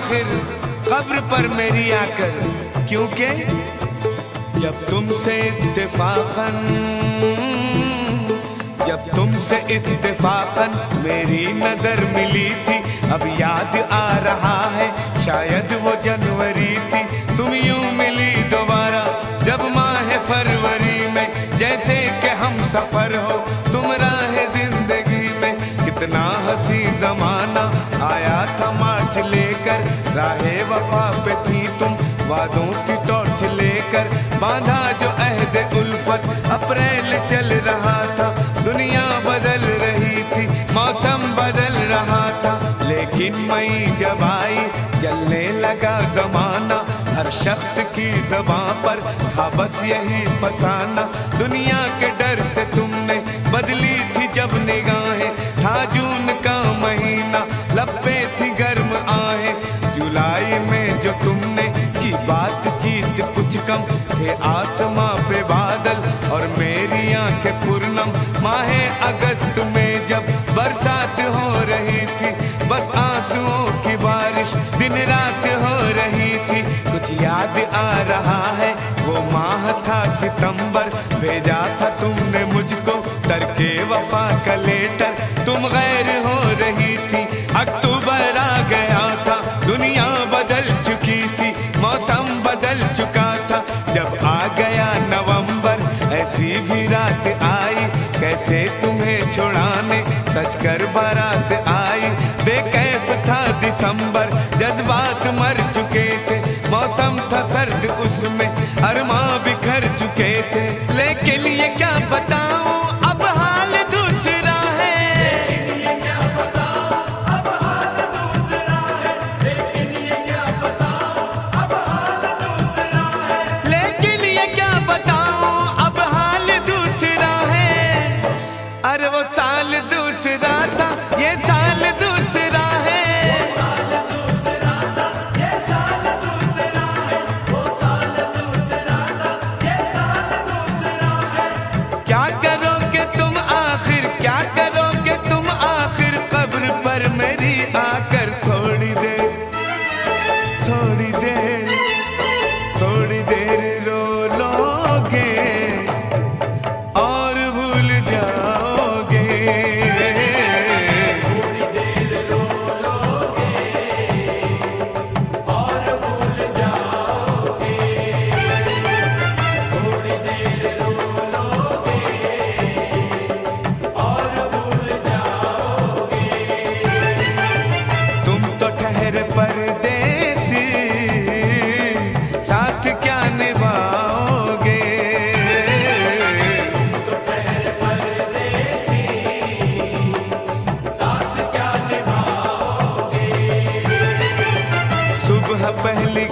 आखिर कब्र पर मेरी आकर, क्योंकि जब तुमसे इत्तेफाकन मेरी नजर मिली थी, अब याद आ रहा है शायद वो जनवरी थी। तुम यूं मिली दोबारा जब माह फरवरी में, जैसे कि हम सफर हो तुम राह जिंदगी में। कितना हंसी जमाना आया था मार्च लेकर, राहे वफा पे थी तुम वादों की टॉर्च लेकर। बांधा जो अहद उल्फत अप्रैल चल रहा था, दुनिया बदल रही थी, मौसम बदल रहा था। लेकिन मई जब आई जलने लगा जमाना, हर शख्स की ज़बां पर था बस यही फसाना। दुनिया के डर से तुमने बदली थी जब निगाहें, था जून का महीना लब पे थी गर्म आहें। जुलाई में जो तुमने की बातचीत कुछ कम थे आसमां पे बादल और मेरी आंखें पूर्णम। माहे अगस्त में जब बरसात हो रही थी, बस आंसुओं की बारिश दिन रात हो रही थी। कुछ याद आ रहा है वो माह था सितंबर, भेजा था तुमने मुझको तरके वफा का लेटर। तुम गैर हो रही थी, अक्टूबर आ गया था, दुनिया बदल चुकी थी, मौसम बदल चुका था। जब आ गया नवंबर ऐसी भी रात आई, कैसे तुम्हें छुड़ाने सच कर बारात आई। बेकैफ था दिसंबर, जज्बात मर चुके थे, मौसम था सर्द उसमें अरमां बिखर चुके थे। लेकिन ये क्या बताऊं अब हाल दूसरा है, लेकिन ये क्या बताऊं अब हाल दूसरा है, लेकिन ये क्या बताऊं अब हाल दूसरा है, लेकिन ये क्या बताऊं अब हाल दूसरा है। अरे वो साल दूसरा था, ये साल दूसरा है, मेरी आकर थोड़ी देर रो लोगे और भूल जाओगे, थोड़ी देर रो लोगे और भूल जाओगे, थोड़ी देर रो लोगे और भूल जाओगे। परदेसी साथ क्या निभाओगे, तुम तो ठहरे परदेसी साथ क्या निभाओगे। सुबह पहली